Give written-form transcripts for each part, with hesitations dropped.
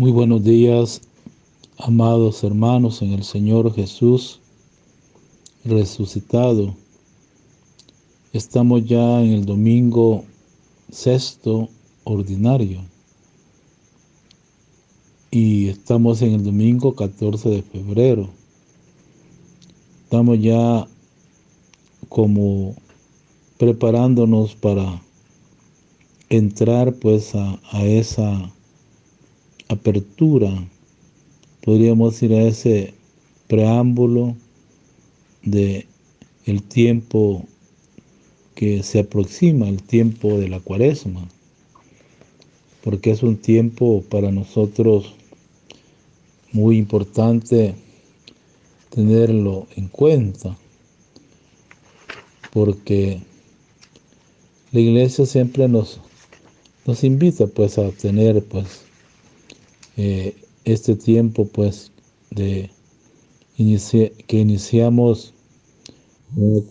Muy buenos días, amados hermanos en el Señor Jesús resucitado. Estamos ya en el domingo sexto ordinario y estamos en el domingo 14 de febrero. Estamos ya como preparándonos para entrar pues a esa apertura, podríamos ir a ese preámbulo de el tiempo que se aproxima, el tiempo de la Cuaresma, porque es un tiempo para nosotros muy importante tenerlo en cuenta, porque la Iglesia siempre nos invita pues a tener pues este tiempo pues de que iniciamos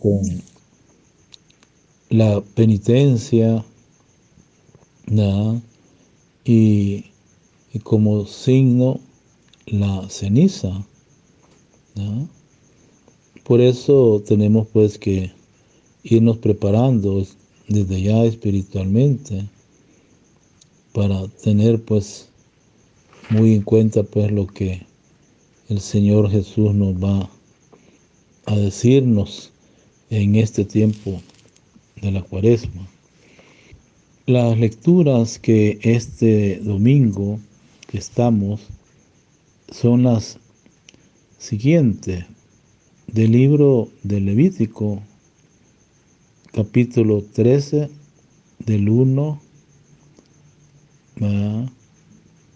con la penitencia, ¿no? y como signo la ceniza, ¿no? Por eso tenemos pues que irnos preparando desde ya espiritualmente para tener pues muy en cuenta pues lo que el Señor Jesús nos va a decirnos en este tiempo de la Cuaresma. Las lecturas que este domingo que estamos son las siguientes del libro de Levítico, capítulo 13, del 1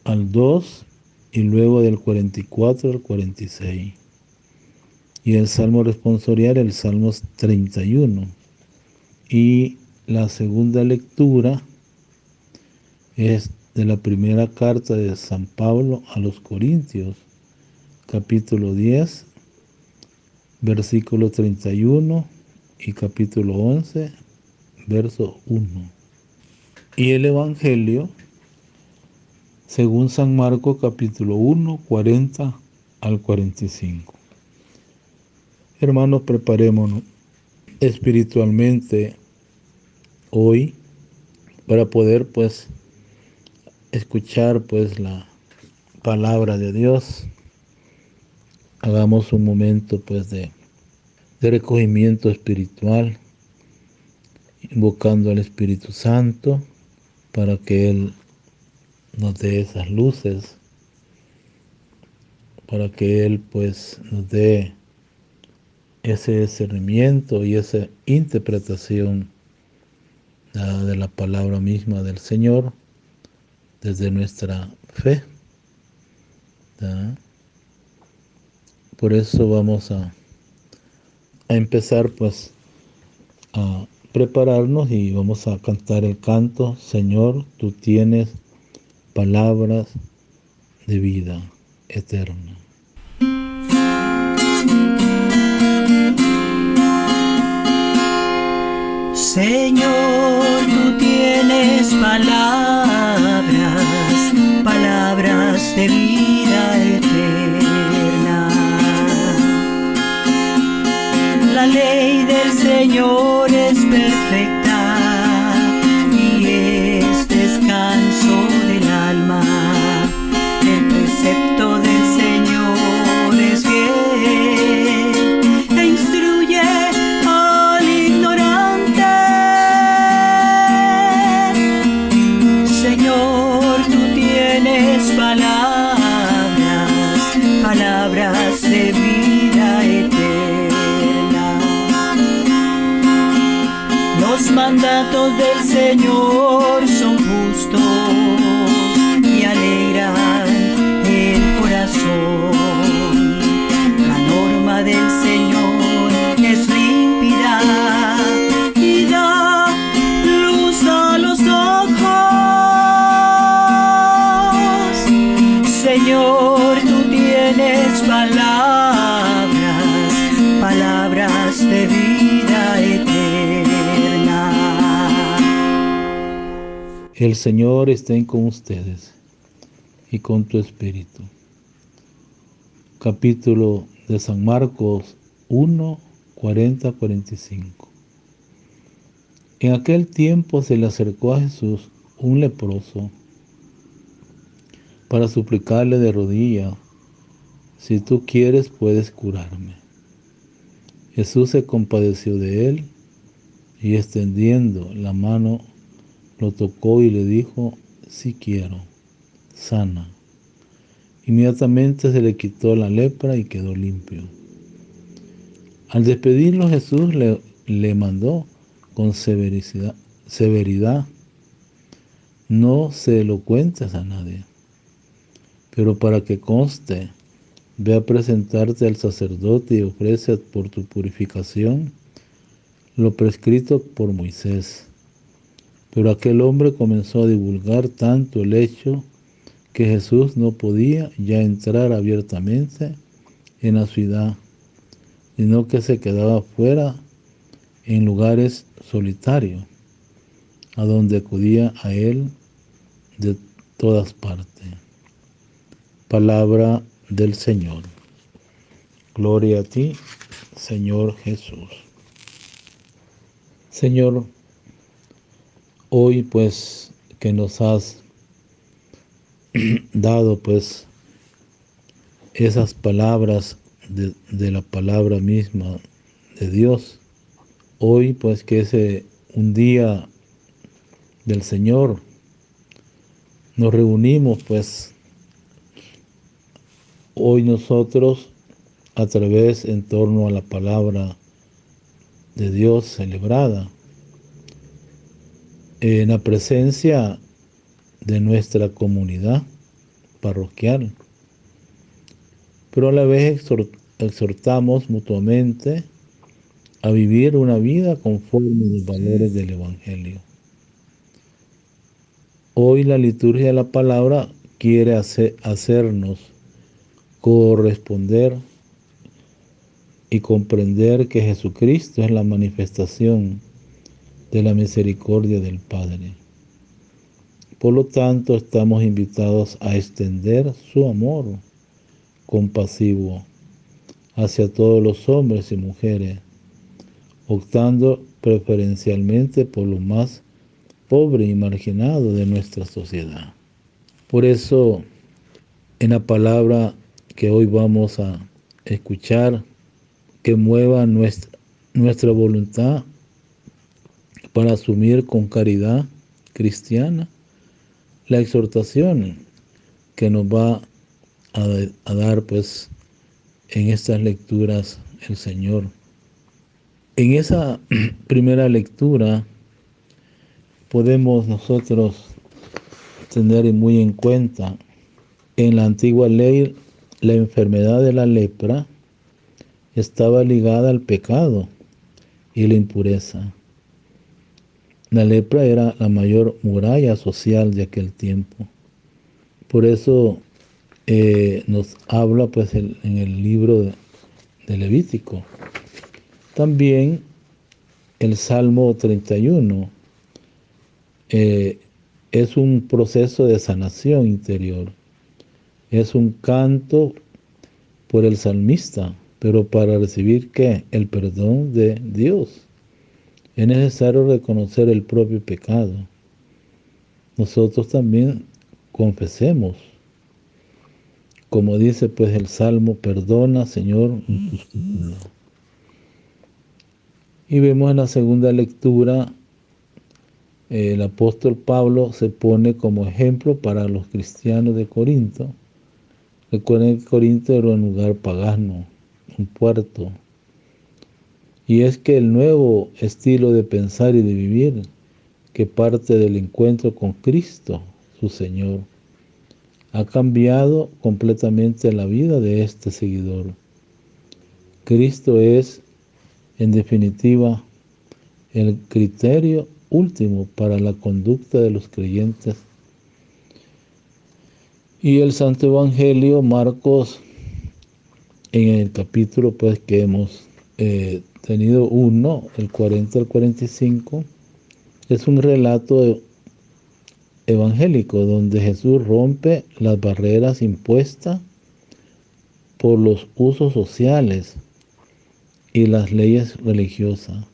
al 2 y luego del 44 al 46. Y el Salmo responsorial, el Salmo 31. Y la segunda lectura es de la primera carta de San Pablo a los Corintios, capítulo 10, versículo 31 y capítulo 11, verso 1. Y el Evangelio, según San Marcos, capítulo 1, 40 al 45. Hermanos, preparémonos espiritualmente hoy para poder pues escuchar pues la palabra de Dios. Hagamos un momento pues de recogimiento espiritual, invocando al Espíritu Santo para que Él nos dé esas luces, para que Él pues nos dé ese discernimiento y esa interpretación de la palabra misma del Señor desde nuestra fe. Por eso vamos a empezar pues a prepararnos y vamos a cantar el canto: Señor, tú tienes palabras de vida eterna. Señor, tú tienes palabras de vida eterna. La ley del Señor es perfecta y es descanso del alma. El precepto del Señor es fiel e instruye al ignorante. Señor, tú tienes palabras de vida eterna. Los mandatos del Señor son justos y alegran el corazón. La norma del Señor es límpida y da luz a los ojos. Señor, tú tienes palabras de vida eterna. El Señor esté con ustedes. y con tu espíritu. Capítulo de San Marcos 1, 40-45. En aquel tiempo se le acercó a Jesús un leproso para suplicarle de rodillas: si tú quieres, puedes curarme. Jesús se compadeció de él y extendiendo la mano lo tocó y le dijo: sí quiero, sana. Inmediatamente se le quitó la lepra y quedó limpio. Al despedirlo, Jesús le mandó con severidad: no se lo cuentes a nadie, pero para que conste, ve a presentarte al sacerdote y ofrece por tu purificación lo prescrito por Moisés. Pero aquel hombre comenzó a divulgar tanto el hecho que Jesús no podía ya entrar abiertamente en la ciudad, sino que se quedaba fuera en lugares solitarios, a donde acudía a él de todas partes. Palabra del Señor. Gloria a ti, Señor Jesús. Señor, hoy pues que nos has dado pues esas palabras de la palabra misma de Dios, hoy pues que es un día del Señor, nos reunimos pues hoy nosotros a través en torno a la palabra de Dios celebrada, en la presencia de nuestra comunidad parroquial, pero a la vez exhortamos mutuamente a vivir una vida conforme a los valores del Evangelio. Hoy la liturgia de la palabra quiere hacernos corresponder y comprender que Jesucristo es la manifestación de la misericordia del Padre. Por lo tanto, estamos invitados a extender su amor compasivo hacia todos los hombres y mujeres, optando preferencialmente por lo más pobre y marginado de nuestra sociedad. Por eso, en la palabra que hoy vamos a escuchar, que mueva nuestra voluntad para asumir con caridad cristiana la exhortación que nos va a dar pues en estas lecturas el Señor. En esa primera lectura podemos nosotros tener muy en cuenta: en la antigua ley la enfermedad de la lepra estaba ligada al pecado y la impureza. La lepra era la mayor muralla social de aquel tiempo. Por eso nos habla pues en el libro de Levítico. También el Salmo 31 es un proceso de sanación interior. Es un canto por el salmista, pero para recibir ¿qué? El perdón de Dios. Es necesario reconocer el propio pecado. Nosotros también confesemos. Como dice pues el Salmo: perdona, Señor, tus pecados. Y vemos en la segunda lectura, el apóstol Pablo se pone como ejemplo para los cristianos de Corinto. Recuerden que Corinto era un lugar pagano, un puerto. Y es que el nuevo estilo de pensar y de vivir, que parte del encuentro con Cristo, su Señor, ha cambiado completamente la vida de este seguidor. Cristo es, en definitiva, el criterio último para la conducta de los creyentes. Y el Santo Evangelio, Marcos, en el capítulo pues que hemos tenido uno, el 40 al 45, es un relato evangélico, donde Jesús rompe las barreras impuestas por los usos sociales y las leyes religiosas.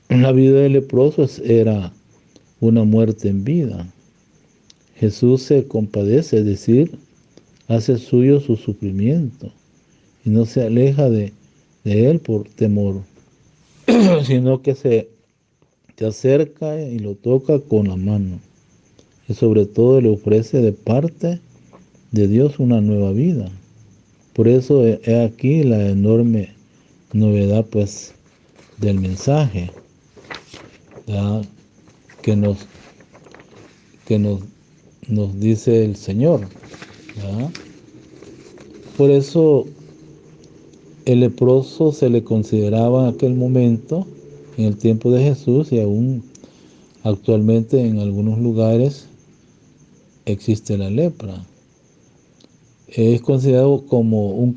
La vida del leproso era una muerte en vida. Jesús se compadece, es decir, hace suyo su sufrimiento y no se aleja de él por temor, sino que se acerca y lo toca con la mano y sobre todo le ofrece de parte de Dios una nueva vida. Por eso he aquí la enorme novedad pues del mensaje, ¿verdad? que nos dice el Señor, ¿verdad? Por eso el leproso se le consideraba en aquel momento, en el tiempo de Jesús, y aún actualmente en algunos lugares existe la lepra. Es considerado como un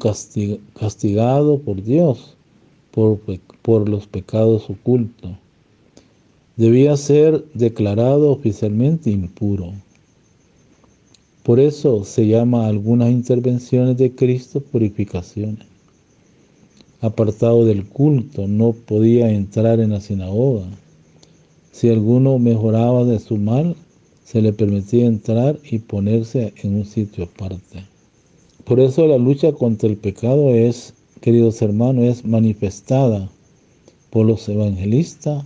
castigado por Dios por los pecados ocultos. Debía ser declarado oficialmente impuro. Por eso se llama a algunas intervenciones de Cristo purificaciones. Apartado del culto, no podía entrar en la sinagoga. Si alguno mejoraba de su mal, se le permitía entrar y ponerse en un sitio aparte. Por eso la lucha contra el pecado es, queridos hermanos, es manifestada por los evangelistas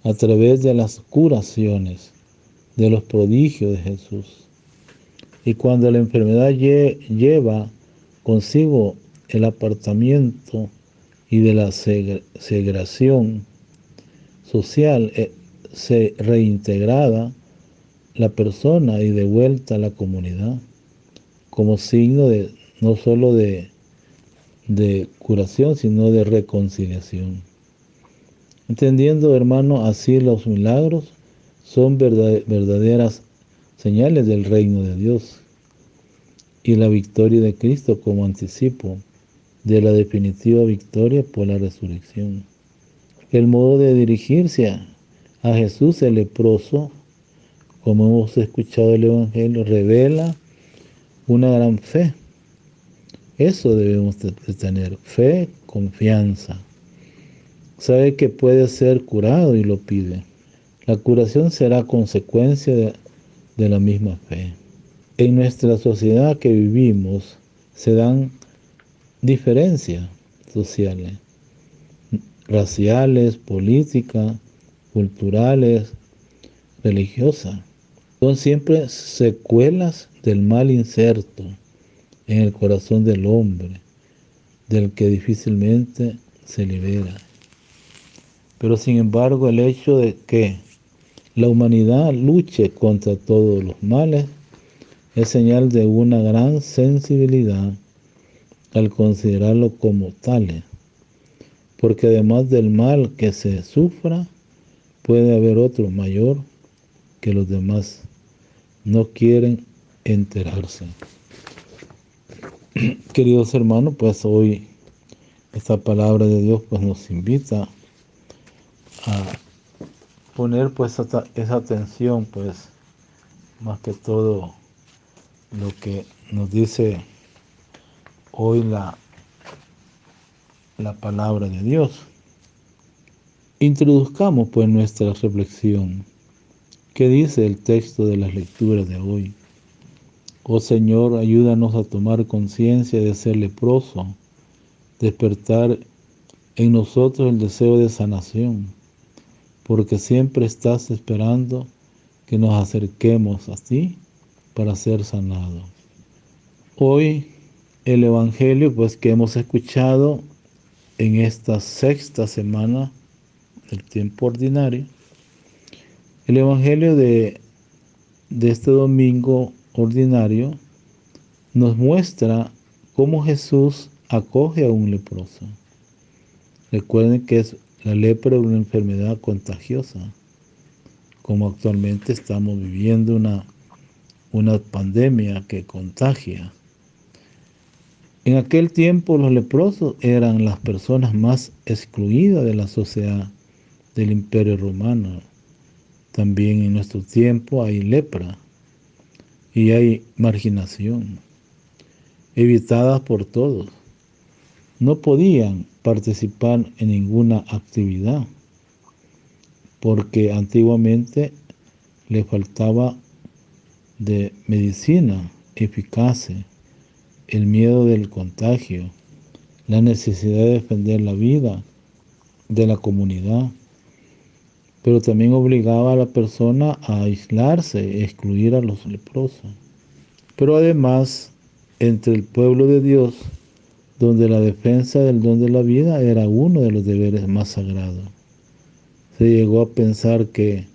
a través de las curaciones, de los prodigios de Jesús. Y cuando la enfermedad lleva consigo el apartamiento y de la segregación social, se reintegrada la persona y de vuelta a la comunidad, como signo de no solo de curación, sino de reconciliación. Entendiendo, hermano, así los milagros son verdaderas señales del reino de Dios y la victoria de Cristo como anticipo de la definitiva victoria por la resurrección. El modo de dirigirse a Jesús el leproso, como hemos escuchado el Evangelio, revela una gran fe. Eso debemos de tener, fe, confianza. Sabe que puede ser curado y lo pide. La curación será consecuencia de la misma fe. En nuestra sociedad que vivimos se dan diferencias sociales, raciales, políticas, culturales, religiosas. Son siempre secuelas del mal inserto en el corazón del hombre, del que difícilmente se libera. Pero sin embargo, el hecho de que la humanidad luche contra todos los males es señal de una gran sensibilidad al considerarlo como tales, porque además del mal que se sufra, puede haber otro mayor que los demás no quieren enterarse. Queridos hermanos, pues hoy esta palabra de Dios pues nos invita a poner pues esa atención pues más que todo lo que nos dice hoy la palabra de Dios. Introduzcamos pues nuestra reflexión. ¿Qué dice el texto de las lecturas de hoy? Oh Señor, ayúdanos a tomar conciencia de ser leproso, despertar en nosotros el deseo de sanación, porque siempre estás esperando que nos acerquemos a ti para ser sanados. Hoy el Evangelio pues que hemos escuchado en esta sexta semana del tiempo ordinario, el Evangelio de este domingo ordinario nos muestra cómo Jesús acoge a un leproso. Recuerden que la lepra es una enfermedad contagiosa, como actualmente estamos viviendo una pandemia que contagia. En aquel tiempo los leprosos eran las personas más excluidas de la sociedad del Imperio Romano. También en nuestro tiempo hay lepra y hay marginación, evitadas por todos. No podían participar en ninguna actividad porque antiguamente le faltaba de medicina eficaz, el miedo del contagio, la necesidad de defender la vida de la comunidad, pero también obligaba a la persona a aislarse, excluir a los leprosos. Pero además, entre el pueblo de Dios, donde la defensa del don de la vida era uno de los deberes más sagrados, se llegó a pensar que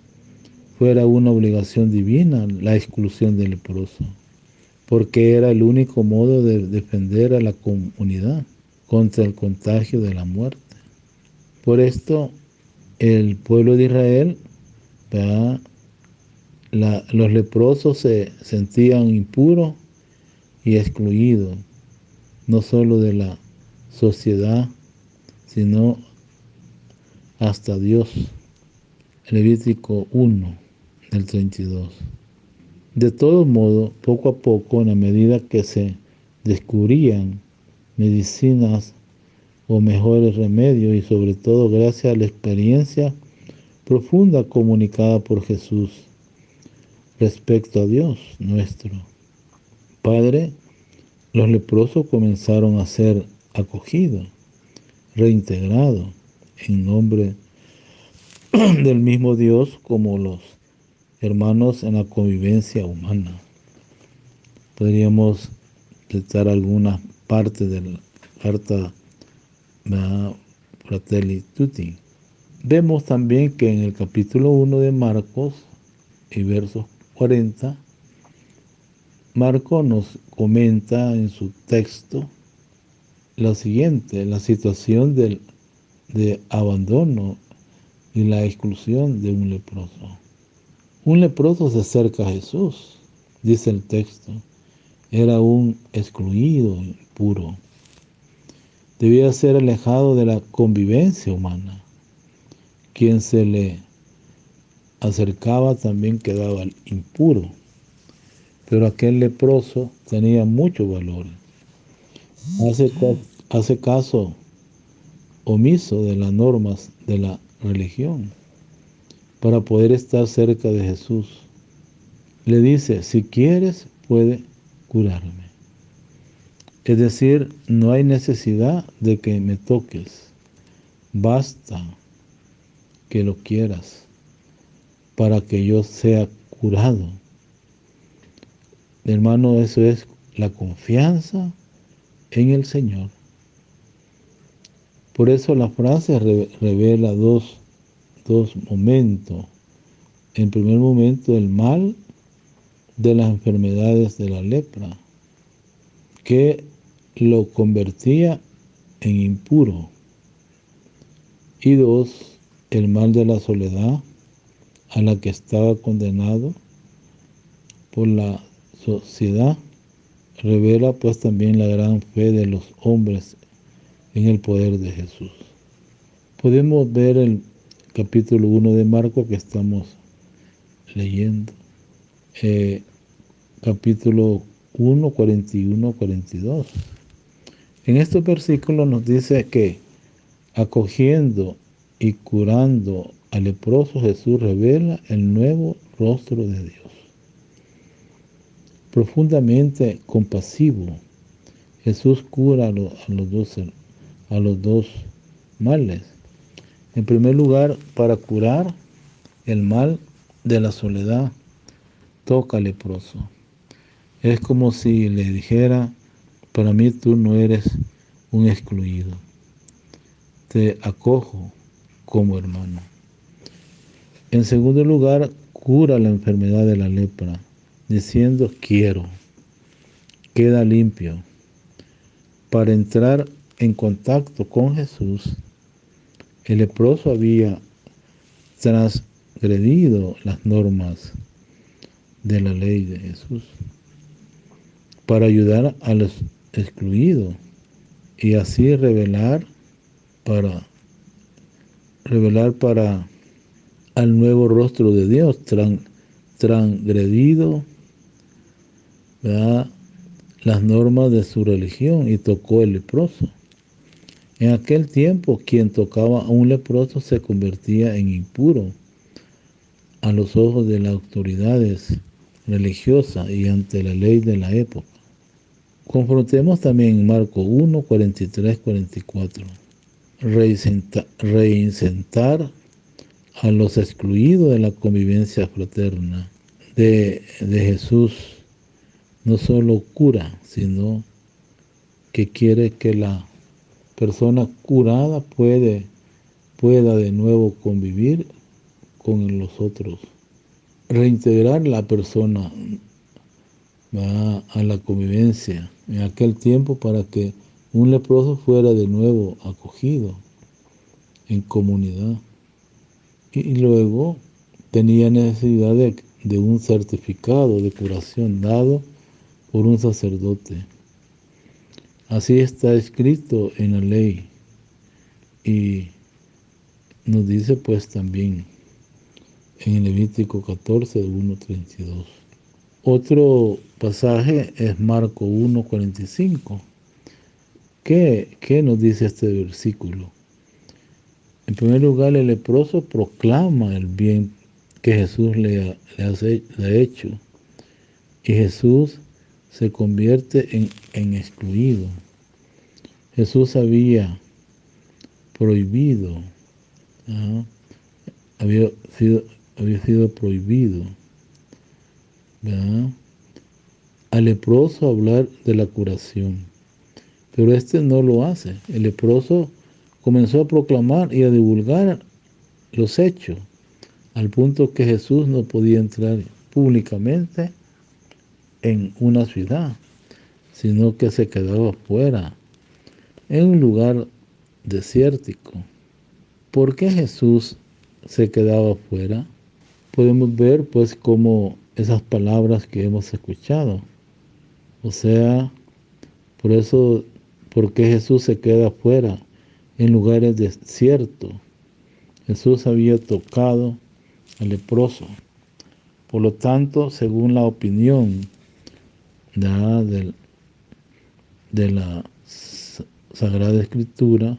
fuera una obligación divina la exclusión del leproso, porque era el único modo de defender a la comunidad contra el contagio de la muerte. Por esto, el pueblo de Israel, los leprosos se sentían impuros y excluidos, no solo de la sociedad, sino hasta Dios. Levítico 1, del 32. De todo modo, poco a poco, en la medida que se descubrían medicinas o mejores remedios, y sobre todo gracias a la experiencia profunda comunicada por Jesús respecto a Dios nuestro Padre, los leprosos comenzaron a ser acogidos, reintegrados en nombre del mismo Dios como los hermanos en la convivencia humana. Podríamos citar algunas partes de la carta Fratelli Tutti. Vemos también que en el capítulo 1 de Marcos y versos 40, Marcos nos comenta en su texto lo siguiente: la situación de abandono y la exclusión de un leproso. Un leproso se acerca a Jesús, dice el texto. Era un excluido, impuro. Debía ser alejado de la convivencia humana. Quien se le acercaba también quedaba impuro. Pero aquel leproso tenía mucho valor. Hace caso omiso de las normas de la religión para poder estar cerca de Jesús. Le dice: si quieres, puede curarme. Es decir, no hay necesidad de que me toques. Basta que lo quieras para que yo sea curado. Hermano, eso es la confianza en el Señor. Por eso la frase revela dos momentos. En primer momento, el mal de las enfermedades de la lepra, que lo convertía en impuro. Y dos, el mal de la soledad, a la que estaba condenado por la sociedad. Revela pues también la gran fe de los hombres en el poder de Jesús. Podemos ver el capítulo 1 de Marcos que estamos leyendo. Capítulo 1, 41, 42. En estos versículos nos dice que acogiendo y curando al leproso, Jesús revela el nuevo rostro de Dios. Profundamente compasivo, Jesús cura a los dos males. En primer lugar, para curar el mal de la soledad, toca al leproso. Es como si le dijera: para mí tú no eres un excluido. Te acojo como hermano. En segundo lugar, cura la enfermedad de la lepra, diciendo: quiero, queda limpio. Para entrar en contacto con Jesús, el leproso había transgredido las normas de la ley de Jesús. Para ayudar a los excluidos y así revelar para al nuevo rostro de Dios, transgredido, ¿verdad?, las normas de su religión y tocó el leproso. En aquel tiempo, quien tocaba a un leproso se convertía en impuro a los ojos de las autoridades religiosas y ante la ley de la época. Confrontemos también Marcos 1, 43, 44. Reinsentar a los excluidos de la convivencia fraterna de Jesús no solo cura, sino que quiere que la persona curada pueda de nuevo convivir con los otros. Reintegrar la persona a la convivencia en aquel tiempo para que un leproso fuera de nuevo acogido en comunidad. Y luego tenía necesidad de un certificado de curación dado por un sacerdote. Así está escrito en la ley y nos dice pues también en Levítico 14, 1-32. Otro pasaje es Marcos 1:45. ¿Qué nos dice este versículo? En primer lugar, el leproso proclama el bien que Jesús le ha hecho, y Jesús se convierte en excluido. Jesús había prohibido, había sido prohibido, ¿verdad?, al leproso hablar de la curación, pero este no lo hace. El leproso comenzó a proclamar y a divulgar los hechos, al punto que Jesús no podía entrar públicamente en una ciudad, sino que se quedaba fuera, en un lugar desértico. ¿Por qué Jesús se quedaba fuera? Podemos ver pues como esas palabras que hemos escuchado. O sea, ¿por qué Jesús se queda fuera en lugares desiertos? Jesús había tocado al leproso. Por lo tanto, según la opinión de la Sagrada Escritura,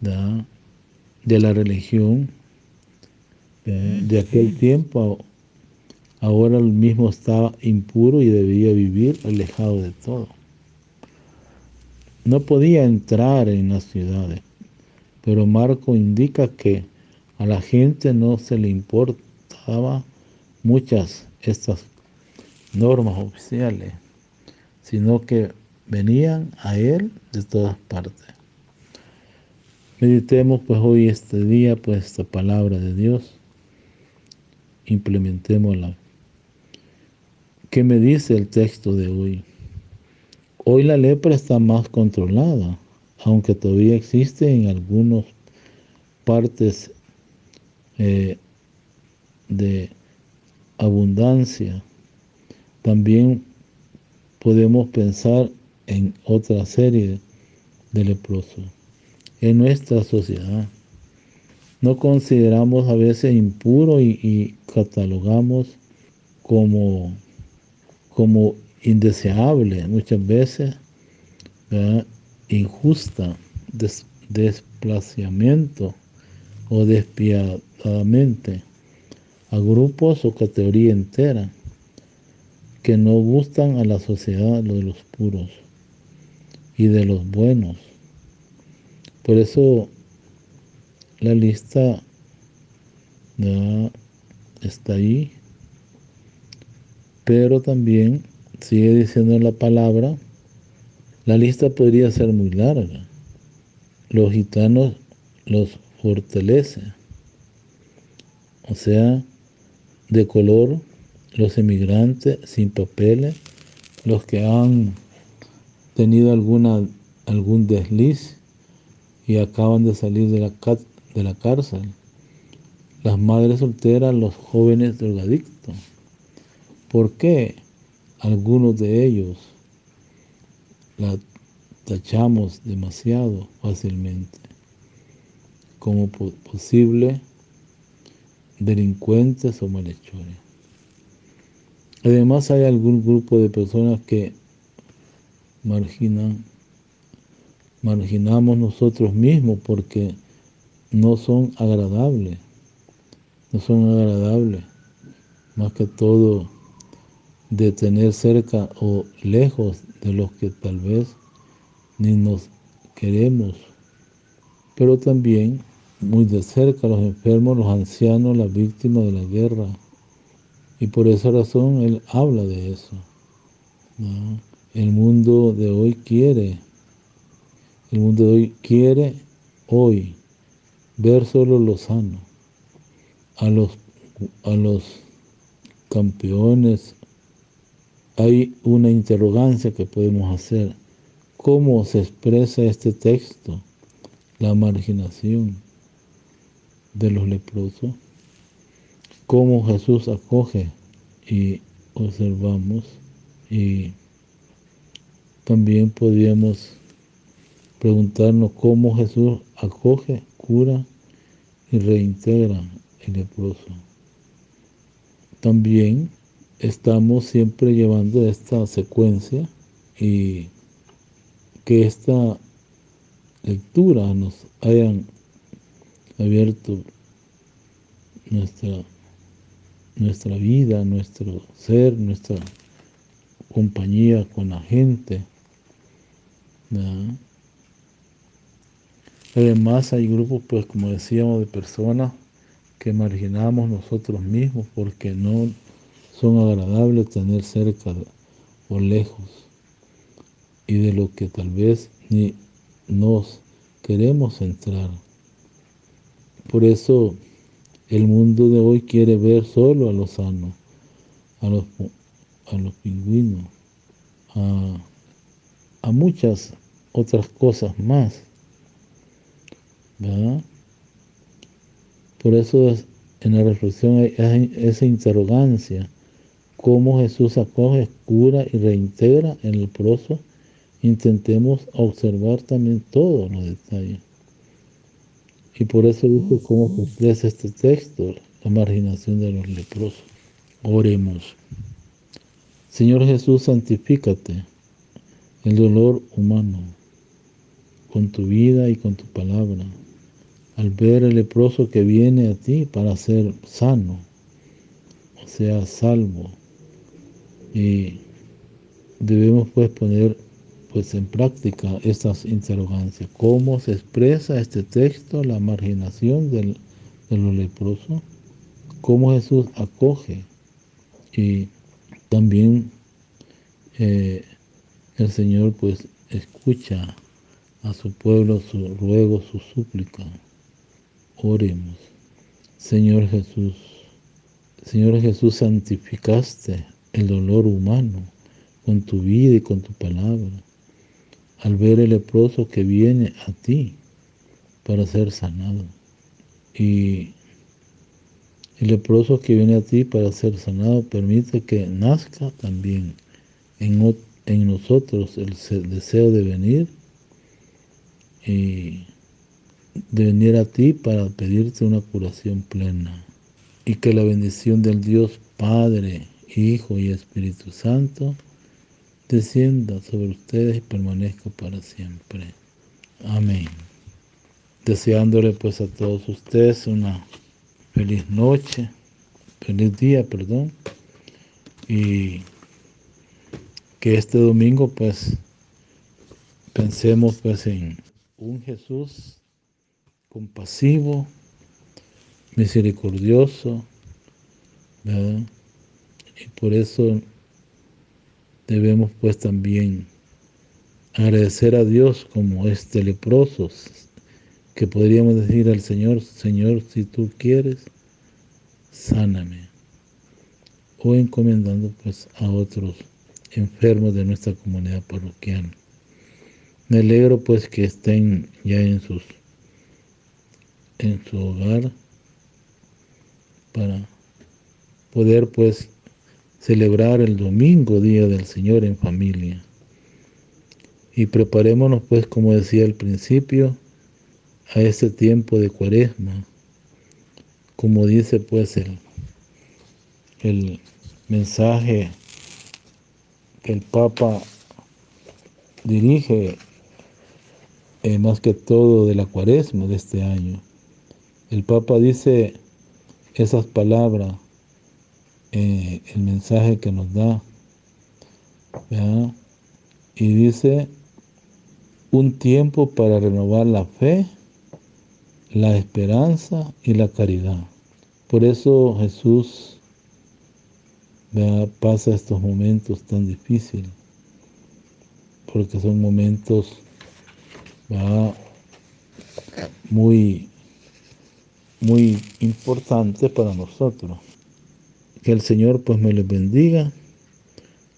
de la religión de aquel tiempo, ahora él mismo estaba impuro y debía vivir alejado de todo. No podía entrar en las ciudades, pero Marco indica que a la gente no se le importaba muchas estas normas oficiales, sino que venían a él de todas partes. Meditemos pues hoy este día pues esta palabra de Dios, implementémosla. ¿Qué me dice el texto de hoy? Hoy la lepra está más controlada, aunque todavía existe en algunas partes de abundancia. También podemos pensar en otra serie de leprosos. En nuestra sociedad no consideramos a veces impuro y catalogamos como indeseable, muchas veces, ¿verdad?, injusta, desplazamiento o despiadadamente a grupos o categoría entera que no gustan a la sociedad de los puros y de los buenos. Por eso la lista está ahí, pero también sigue diciendo la palabra, la lista podría ser muy larga. Los gitanos los fortalece, o sea, de color, los emigrantes sin papeles, los que han tenido algún desliz y acaban de salir de la cárcel, las madres solteras, los jóvenes drogadictos. ¿Por qué algunos de ellos la tachamos demasiado fácilmente como posible delincuentes o malhechores. Además hay algún grupo de personas que marginamos nosotros mismos porque no son agradables, más que todo de tener cerca o lejos de los que tal vez ni nos queremos, pero también muy de cerca los enfermos, los ancianos, las víctimas de la guerra. Y por esa razón él habla de eso, ¿no? El mundo de hoy quiere hoy ver solo lo sano, a los campeones. Hay una interrogancia que podemos hacer. ¿Cómo se expresa este texto? La marginación de los leprosos. ¿Cómo Jesús acoge? Y observamos. Y también podríamos preguntarnos cómo Jesús acoge, cura y reintegra el leproso. También estamos siempre llevando esta secuencia y que esta lectura nos hayan abierto nuestra vida, nuestro ser, nuestra compañía con la gente, ¿verdad? Además hay grupos, pues como decíamos, de personas que marginamos nosotros mismos porque no son agradables tener cerca o lejos y de lo que tal vez ni nos queremos entrar. Por eso el mundo de hoy quiere ver solo a los sanos, a los pingüinos, a muchas otras cosas más, ¿verdad? Por eso en la reflexión hay esa interrogancia, cómo Jesús acoge, cura y reintegra en el leproso. Intentemos observar también todos los detalles. Y por eso dijo cómo se expresa este texto, la marginación de los leprosos. Oremos. Señor Jesús, santifícate el dolor humano con tu vida y con tu palabra. Al ver el leproso que viene a ti para ser sano, o sea, salvo. Y debemos pues poner en práctica estas interrogancias. ¿Cómo se expresa este texto, la marginación de los leprosos? ¿Cómo Jesús acoge? Y también el Señor pues escucha a su pueblo, su ruego, su súplica. Oremos. Señor Jesús, santificaste el dolor humano con tu vida y con tu palabra. Al ver el leproso que viene a ti para ser sanado. Y el leproso que viene a ti para ser sanado permite que nazca también en nosotros el deseo de venir y de venir a ti para pedirte una curación plena. Y que la bendición del Dios Padre, Hijo y Espíritu Santo descienda sobre ustedes y permanezca para siempre. Amén. Deseándole pues a todos ustedes una feliz día, y que este domingo pues pensemos pues en un Jesús compasivo, misericordioso, ¿verdad? Y por eso debemos pues también agradecer a Dios como este leproso, que podríamos decir al Señor, Señor, si tú quieres, sáname. O encomendando pues a otros enfermos de nuestra comunidad parroquial. Me alegro pues que estén ya en su hogar para poder pues celebrar el domingo, Día del Señor, en familia. Y preparémonos pues, como decía al principio, a este tiempo de Cuaresma, como dice pues el mensaje que el Papa dirige, más que todo de la Cuaresma de este año. El Papa dice esas palabras, el mensaje que nos da, ¿verdad? Y dice: un tiempo para renovar la fe, la esperanza y la caridad. Por eso Jesús, ¿verdad?, pasa estos momentos tan difíciles, porque son momentos, ¿verdad?, muy importantes para nosotros. Que el Señor pues me les bendiga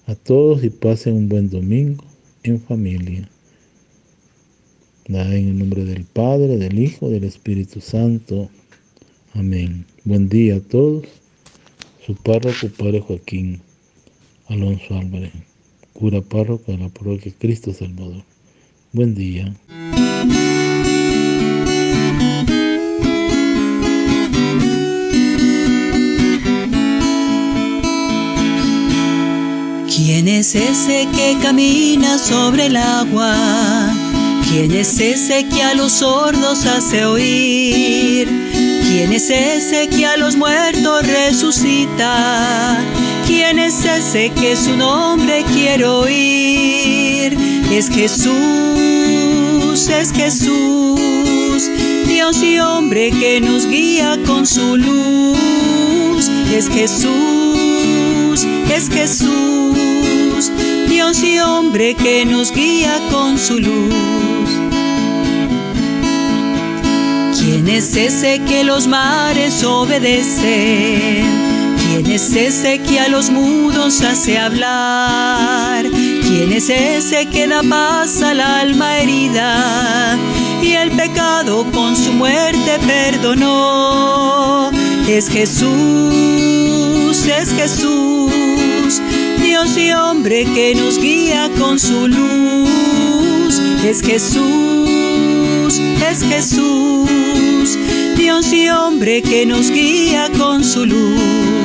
a todos y pasen un buen domingo en familia. En el nombre del Padre, del Hijo, del Espíritu Santo. Amén. Buen día a todos. Su párroco, Padre Joaquín Alonso Álvarez, cura párroco de la parroquia Cristo Salvador. Buen día. ¿Quién es ese que camina sobre el agua? ¿Quién es ese que a los sordos hace oír? ¿Quién es ese que a los muertos resucita? ¿Quién es ese que su nombre quiero oír? Es Jesús, Dios y hombre que nos guía con su luz. Es Jesús, Dios y hombre que nos guía con su luz. ¿Quién es ese que los mares obedece? ¿Quién es ese que a los mudos hace hablar? ¿Quién es ese que da paz al alma herida y el pecado con su muerte perdonó? Es Jesús, Dios y hombre que nos guía con su luz. Es Jesús, Dios y hombre que nos guía con su luz.